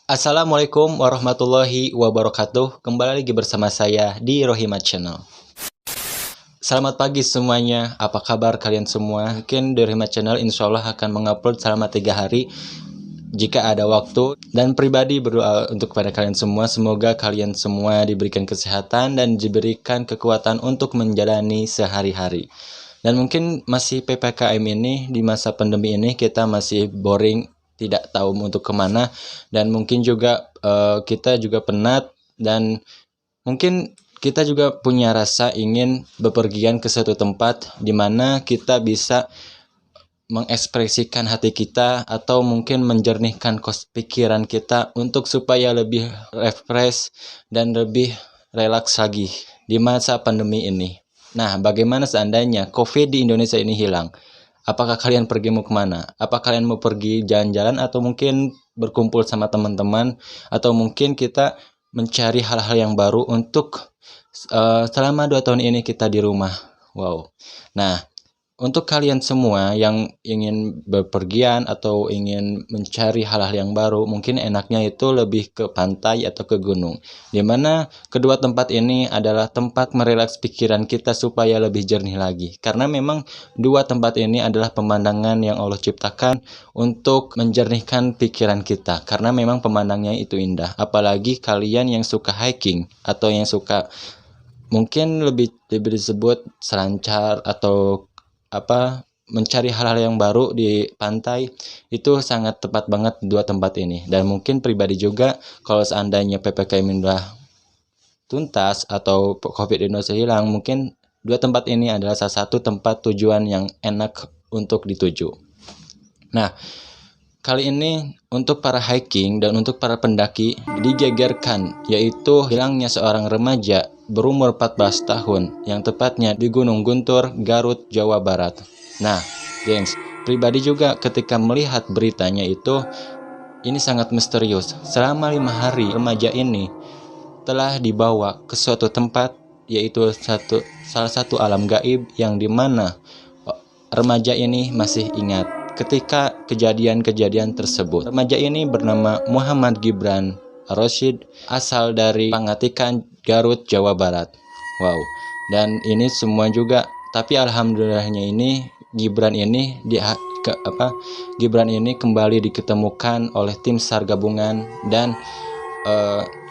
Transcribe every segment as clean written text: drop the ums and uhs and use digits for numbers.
Assalamualaikum warahmatullahi wabarakatuh. Kembali lagi bersama saya di Rohimat Channel. Selamat pagi semuanya. Apa kabar kalian semua? Mungkin di Rohimat Channel insya Allah akan mengupload selama 3 hari jika ada waktu. Dan pribadi berdoa untuk kepada kalian semua. Semoga kalian semua diberikan kesehatan dan diberikan kekuatan untuk menjalani sehari-hari. Dan mungkin masih PPKM ini, di masa pandemi ini kita masih boring, tidak tahu untuk kemana, dan mungkin juga kita juga penat, dan mungkin kita juga punya rasa ingin bepergian ke suatu tempat di mana kita bisa mengekspresikan hati kita atau mungkin menjernihkan pikiran kita untuk supaya lebih refresh dan lebih relaks lagi di masa pandemi ini. Nah, bagaimana seandainya COVID di Indonesia ini hilang? Apakah kalian pergi mau kemana? Apa kalian mau pergi jalan-jalan atau mungkin berkumpul sama teman-teman? Atau mungkin kita mencari hal-hal yang baru untuk selama 2 tahun ini kita di rumah. Wow. Nah, untuk kalian semua yang ingin bepergian atau ingin mencari hal-hal yang baru, mungkin enaknya itu lebih ke pantai atau ke gunung. Dimana kedua tempat ini adalah tempat merelaks pikiran kita supaya lebih jernih lagi. Karena memang dua tempat ini adalah pemandangan yang Allah ciptakan untuk menjernihkan pikiran kita. Karena memang pemandangannya itu indah. Apalagi kalian yang suka hiking atau yang suka mungkin lebih disebut selancar atau mencari hal-hal yang baru di pantai, itu sangat tepat banget dua tempat ini. Dan mungkin pribadi juga kalau seandainya PPKM udah tuntas atau COVID di Indonesia hilang, mungkin dua tempat ini adalah salah satu tempat tujuan yang enak untuk dituju. Nah, kali ini untuk para hiking dan untuk para pendaki digegerkan, yaitu hilangnya seorang remaja berumur 14 tahun, yang tepatnya di Gunung Guntur, Garut, Jawa Barat. Nah, gengs, pribadi juga ketika melihat beritanya itu, ini sangat misterius. Selama 5 hari, remaja ini telah dibawa ke suatu tempat, yaitu salah satu alam gaib yang dimana remaja ini masih ingat ketika kejadian-kejadian tersebut. Remaja ini bernama Muhammad Gibran Rosyid, asal dari Pangatikan, Garut, Jawa Barat. Wow. Dan ini semua juga, tapi alhamdulillahnya ini Gibran ini Gibran ini kembali diketemukan oleh tim SAR gabungan, dan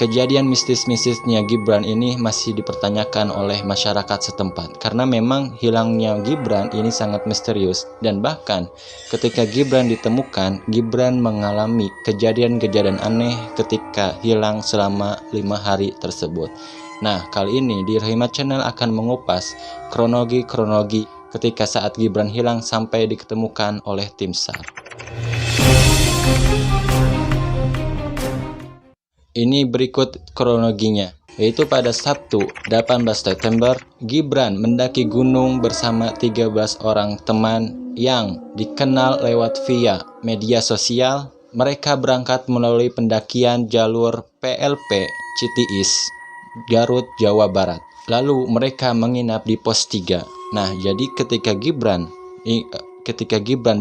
kejadian mistis-mistisnya Gibran ini masih dipertanyakan oleh masyarakat setempat, karena memang hilangnya Gibran ini sangat misterius. Dan bahkan ketika Gibran ditemukan, Gibran mengalami kejadian-kejadian aneh ketika hilang selama 5 hari tersebut. Nah, kali ini di Rohimat Channel akan mengupas kronologi ketika saat Gibran hilang sampai diketemukan oleh tim SAR. Ini berikut kronologinya, yaitu pada Sabtu 18 September, Gibran mendaki gunung bersama 13 orang teman yang dikenal lewat via media sosial. Mereka berangkat melalui pendakian jalur PLP Citiis, Garut, Jawa Barat. Lalu mereka menginap di pos 3. Nah, jadi ketika Gibran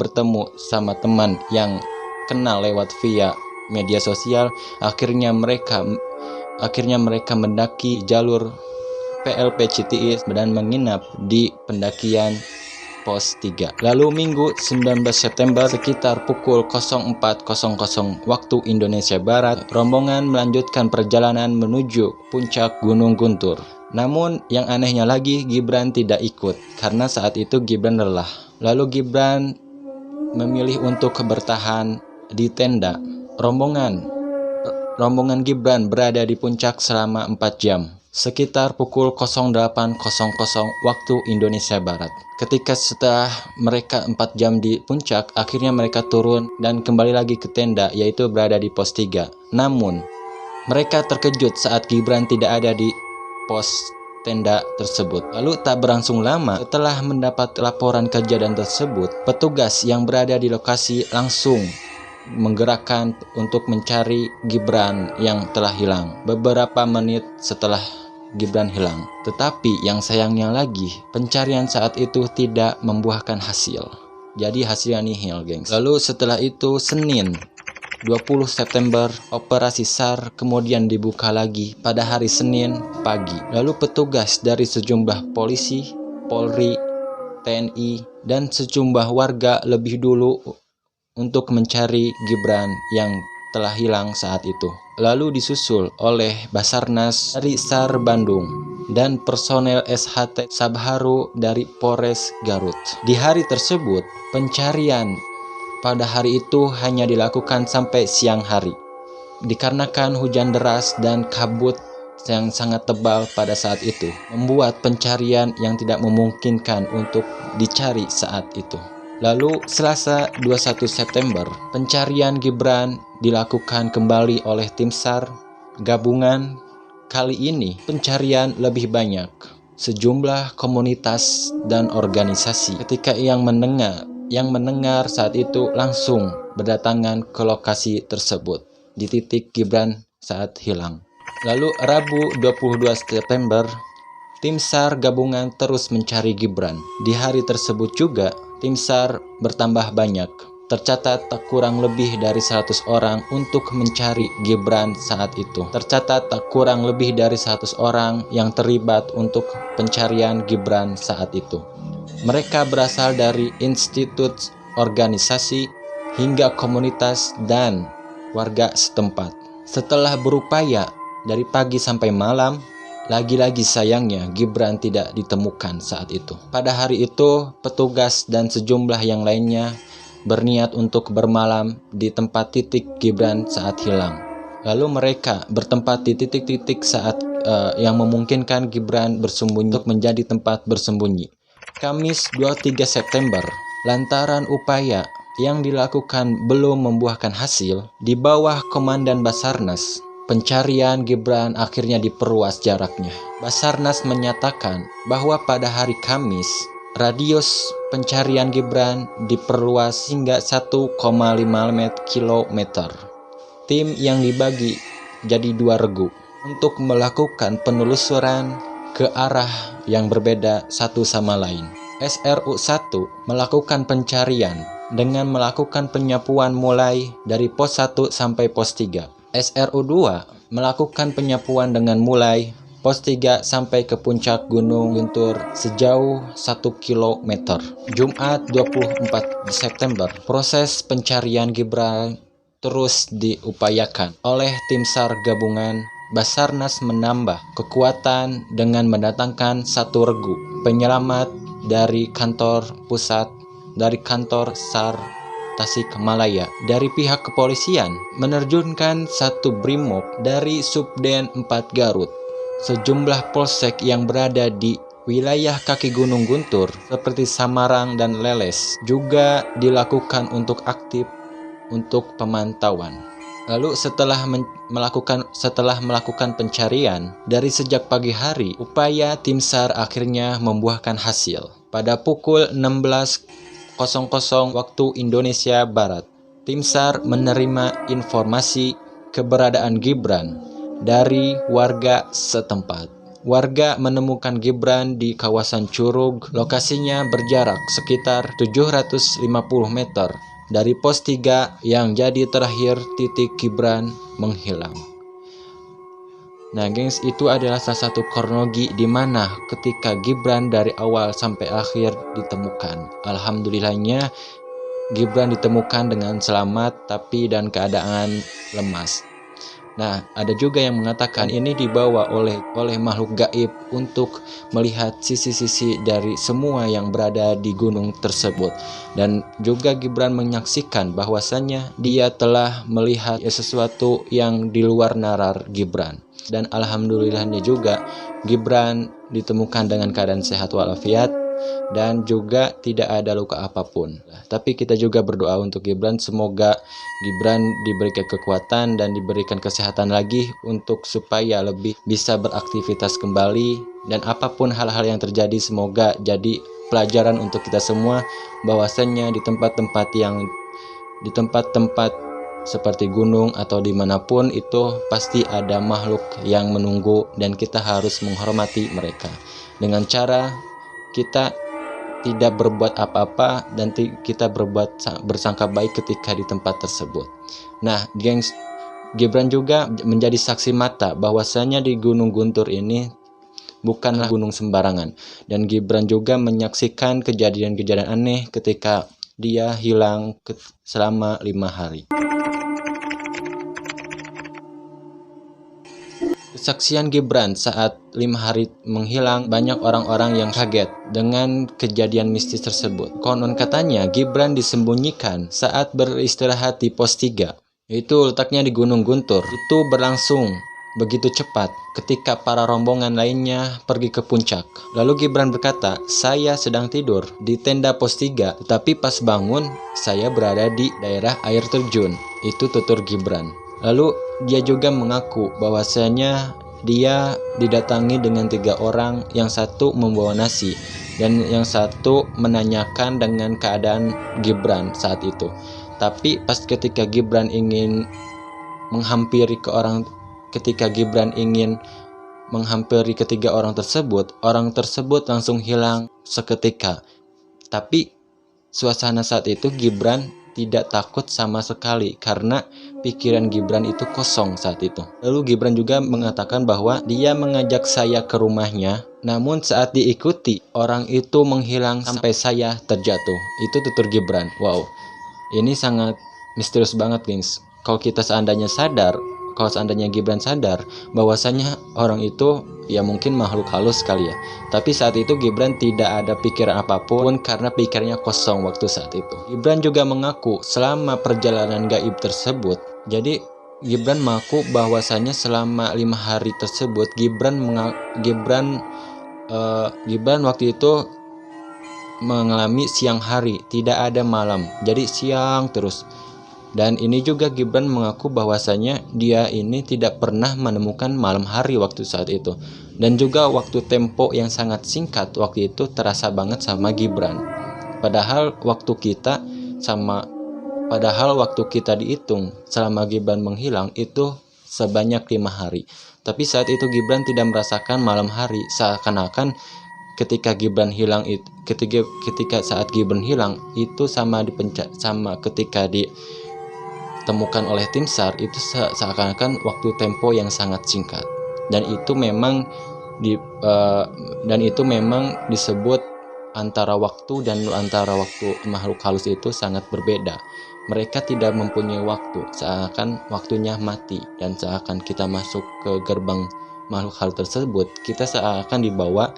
bertemu sama teman yang kenal lewat via media sosial, akhirnya mereka mendaki jalur PLP Citiis dan menginap di pendakian pos 3. Lalu Minggu 19 September sekitar pukul 04.00 waktu Indonesia Barat, rombongan melanjutkan perjalanan menuju puncak Gunung Guntur. Namun yang anehnya lagi, Gibran tidak ikut karena saat itu Gibran lelah. Lalu Gibran memilih untuk bertahan di tenda. Rombongan Gibran berada di puncak selama 4 jam, sekitar pukul 08.00 waktu Indonesia Barat. Ketika setelah mereka 4 jam di puncak, akhirnya mereka turun dan kembali lagi ke tenda, yaitu berada di pos 3. Namun, mereka terkejut saat Gibran tidak ada di pos tenda tersebut. Lalu tak berlangsung lama, setelah mendapat laporan kejadian tersebut, petugas yang berada di lokasi langsung menggerakkan untuk mencari Gibran yang telah hilang beberapa menit setelah Gibran hilang. Tetapi yang sayangnya lagi, pencarian saat itu tidak membuahkan hasil. Jadi hasilnya nihil, gengs. Lalu setelah itu Senin 20 September, Operasi SAR kemudian dibuka lagi pada hari Senin pagi. Lalu petugas dari sejumlah polisi, Polri, TNI, dan sejumlah warga lebih dulu untuk mencari Gibran yang telah hilang saat itu. Lalu disusul oleh Basarnas dari SAR Bandung dan personel SHT Sabharu dari Polres Garut. Di hari tersebut, pencarian pada hari itu hanya dilakukan sampai siang hari, dikarenakan hujan deras dan kabut yang sangat tebal pada saat itu, membuat pencarian yang tidak memungkinkan untuk dicari saat itu. Lalu Selasa 21 September, pencarian Gibran dilakukan kembali oleh tim SAR gabungan. Kali ini pencarian lebih banyak. Sejumlah komunitas dan organisasi ketika yang mendengar saat itu langsung berdatangan ke lokasi tersebut di titik Gibran saat hilang. Lalu Rabu 22 September, tim SAR gabungan terus mencari Gibran. Di hari tersebut juga, tim SAR bertambah banyak. Tercatat tak kurang lebih dari 100 orang untuk mencari Gibran saat itu. Tercatat tak kurang lebih dari 100 orang yang terlibat untuk pencarian Gibran saat itu. Mereka berasal dari institut, organisasi, hingga komunitas dan warga setempat. Setelah berupaya dari pagi sampai malam, lagi-lagi sayangnya Gibran tidak ditemukan saat itu. Pada hari itu, petugas dan sejumlah yang lainnya berniat untuk bermalam di tempat titik Gibran saat hilang. Lalu mereka bertempat di titik-titik saat yang memungkinkan Gibran bersembunyi untuk menjadi tempat bersembunyi. Kamis 23 September, lantaran upaya yang dilakukan belum membuahkan hasil, di bawah Komandan Basarnas, pencarian Gibran akhirnya diperluas jaraknya. Basarnas menyatakan bahwa pada hari Kamis, radius pencarian Gibran diperluas hingga 1,5 km. Tim yang dibagi jadi 2 regu untuk melakukan penelusuran ke arah yang berbeda satu sama lain. SRU 1 melakukan pencarian dengan melakukan penyapuan mulai dari pos 1 sampai pos 3. SRU 2 melakukan penyapuan dengan mulai pos 3 sampai ke puncak Gunung Guntur sejauh 1 km. Jumat 24 September, proses pencarian Gibran terus diupayakan oleh tim SAR gabungan. Basarnas menambah kekuatan dengan mendatangkan 1 regu penyelamat dari kantor pusat, dari kantor SAR Tasikmalaya. Dari pihak kepolisian menerjunkan 1 brimob dari Subden 4 Garut. Sejumlah polsek yang berada di wilayah kaki Gunung Guntur seperti Samarang dan Leles juga dilakukan untuk aktif untuk pemantauan. Lalu setelah melakukan pencarian dari sejak pagi hari, upaya tim SAR akhirnya membuahkan hasil. Pada pukul 16.00 waktu Indonesia Barat, tim SAR menerima informasi keberadaan Gibran dari warga setempat. Warga menemukan Gibran di kawasan Curug. Lokasinya berjarak sekitar 750 meter dari pos 3 yang jadi terakhir titik Gibran menghilang. Nah gengs, itu adalah salah satu kronologi di mana ketika Gibran dari awal sampai akhir ditemukan. Alhamdulillahnya Gibran ditemukan dengan selamat tapi dan keadaan lemas. Nah, ada juga yang mengatakan ini dibawa oleh makhluk gaib untuk melihat sisi-sisi dari semua yang berada di gunung tersebut. Dan juga Gibran menyaksikan bahwasannya dia telah melihat sesuatu yang di luar nalar Gibran. Dan alhamdulillahnya juga Gibran ditemukan dengan keadaan sehat walafiat dan juga tidak ada luka apapun. Tapi kita juga berdoa untuk Gibran, semoga Gibran diberikan kekuatan dan diberikan kesehatan lagi untuk supaya lebih bisa beraktivitas kembali, dan apapun hal-hal yang terjadi semoga jadi pelajaran untuk kita semua bahwasannya di tempat-tempat seperti gunung atau dimanapun itu pasti ada makhluk yang menunggu dan kita harus menghormati mereka dengan cara kita tidak berbuat apa-apa dan kita bersangka baik ketika di tempat tersebut. Nah, gengs, Gibran juga menjadi saksi mata bahwasanya di Gunung Guntur ini bukanlah gunung sembarangan, dan Gibran juga menyaksikan kejadian-kejadian aneh ketika dia hilang selama 5 hari. Kesaksian Gibran saat 5 hari menghilang, banyak orang-orang yang kaget dengan kejadian mistis tersebut. Konon katanya Gibran disembunyikan saat beristirahat di pos 3, yaitu letaknya di Gunung Guntur. Itu berlangsung begitu cepat ketika para rombongan lainnya pergi ke puncak. Lalu Gibran berkata, "Saya sedang tidur di tenda pos 3, tetapi pas bangun saya berada di daerah air terjun." Itu tutur Gibran. Lalu dia juga mengaku bahwasanya dia didatangi dengan 3 orang, yang satu membawa nasi dan yang satu menanyakan dengan keadaan Gibran saat itu. Tapi pas ketika Gibran ingin menghampiri ketiga orang tersebut langsung hilang seketika. Tapi suasana saat itu Gibran tidak takut sama sekali karena pikiran Gibran itu kosong saat itu. Lalu Gibran juga mengatakan bahwa dia mengajak saya ke rumahnya, namun saat diikuti orang itu menghilang sampai saya terjatuh. Itu tutur Gibran. Wow, ini sangat misterius banget, gengs. Kalau seandainya Gibran sadar bahwasanya orang itu ya mungkin makhluk halus kali ya. Tapi saat itu Gibran tidak ada pikiran apapun karena pikirannya kosong waktu saat itu. Gibran juga mengaku selama perjalanan gaib tersebut. Jadi Gibran mengaku bahwasanya selama 5 hari tersebut Gibran waktu itu mengalami siang hari, tidak ada malam. Jadi siang terus. Dan ini juga Gibran mengaku bahwasanya dia ini tidak pernah menemukan malam hari waktu saat itu. Dan juga waktu tempo yang sangat singkat waktu itu terasa banget sama Gibran. Padahal waktu kita dihitung selama Gibran menghilang itu sebanyak 5 hari. Tapi saat itu Gibran tidak merasakan malam hari, seakan-akan ketika saat Gibran hilang itu sama ketika ditemukan oleh tim SAR, itu seakan-akan waktu tempo yang sangat singkat. Dan itu memang disebut antara waktu makhluk halus itu sangat berbeda. Mereka tidak mempunyai waktu, seakan waktunya mati, dan seakan kita masuk ke gerbang makhluk halus tersebut, kita seakan dibawa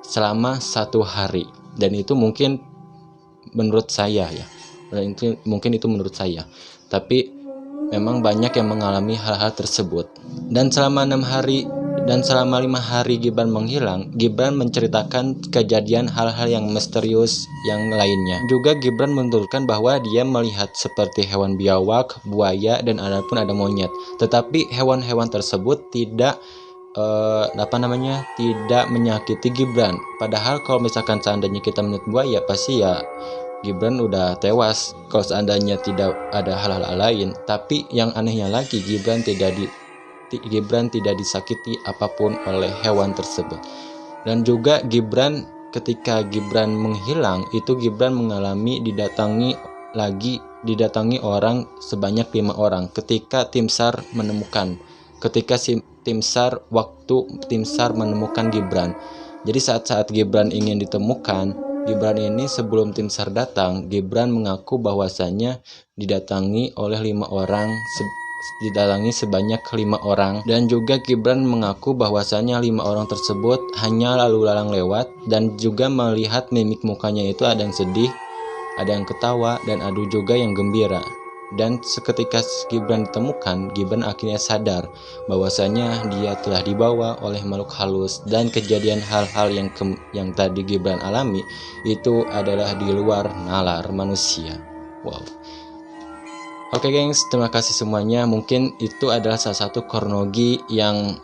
selama 1 hari. Dan itu mungkin menurut saya ya. Tapi memang banyak yang mengalami hal-hal tersebut. Dan selama 5 hari Gibran menghilang, Gibran menceritakan kejadian hal-hal yang misterius yang lainnya. Juga Gibran menuturkan bahwa dia melihat seperti hewan biawak, buaya, dan adapun ada monyet. Tetapi hewan-hewan tersebut tidak menyakiti Gibran. Padahal kalau misalkan seandainya kita melihat buaya, pasti ya Gibran udah tewas kalau seandainya tidak ada hal-hal lain. Tapi yang anehnya lagi, Gibran tidak disakiti apapun oleh hewan tersebut. Dan juga ketika Gibran menghilang, itu Gibran mengalami didatangi orang sebanyak 5 orang ketika tim SAR menemukan Gibran. Jadi saat Gibran ingin ditemukan, Gibran ini sebelum tim SAR datang, Gibran mengaku bahwasanya didatangi sebanyak 5 orang. Dan juga Gibran mengaku bahwasanya 5 orang tersebut hanya lalu lalang lewat, dan juga melihat mimik mukanya itu ada yang sedih, ada yang ketawa, dan ada juga yang gembira. Dan seketika Gibran ditemukan, Gibran akhirnya sadar bahwasanya dia telah dibawa oleh makhluk halus, dan kejadian hal-hal yang tadi Gibran alami itu adalah di luar nalar manusia. Wow. Oke gengs, terima kasih semuanya. Mungkin itu adalah salah satu kronologi yang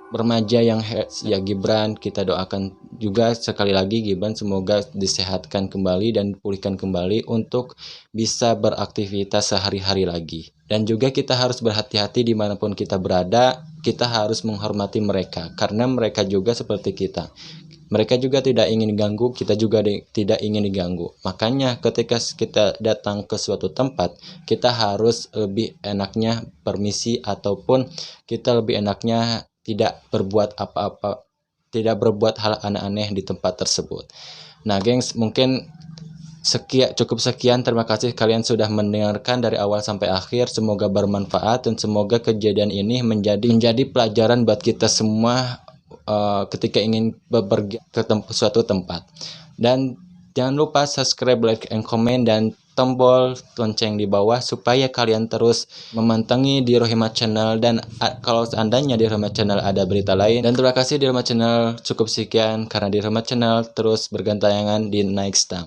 remaja yang ya Gibran. Kita doakan juga sekali lagi Gibran semoga disehatkan kembali dan dipulihkan kembali untuk bisa beraktivitas sehari-hari lagi. Dan juga kita harus berhati-hati dimanapun kita berada. Kita harus menghormati mereka karena mereka juga seperti kita. Mereka juga tidak ingin diganggu, kita juga tidak ingin diganggu. Makanya ketika kita datang ke suatu tempat, kita harus lebih enaknya permisi, ataupun kita lebih enaknya tidak berbuat apa-apa, tidak berbuat hal aneh-aneh di tempat tersebut. Nah, gengs, mungkin cukup sekian. Terima kasih kalian sudah mendengarkan dari awal sampai akhir. Semoga bermanfaat dan semoga kejadian ini menjadi pelajaran buat kita semua ketika ingin bepergian ke suatu tempat. Dan jangan lupa subscribe, like, and comment, dan tombol lonceng di bawah supaya kalian terus memantangi di Rohimat Channel. Dan kalau seandainya di Rohimat Channel ada berita lain, dan terima kasih di Rohimat Channel, cukup sekian karena di Rohimat Channel terus bergantayangan di next time.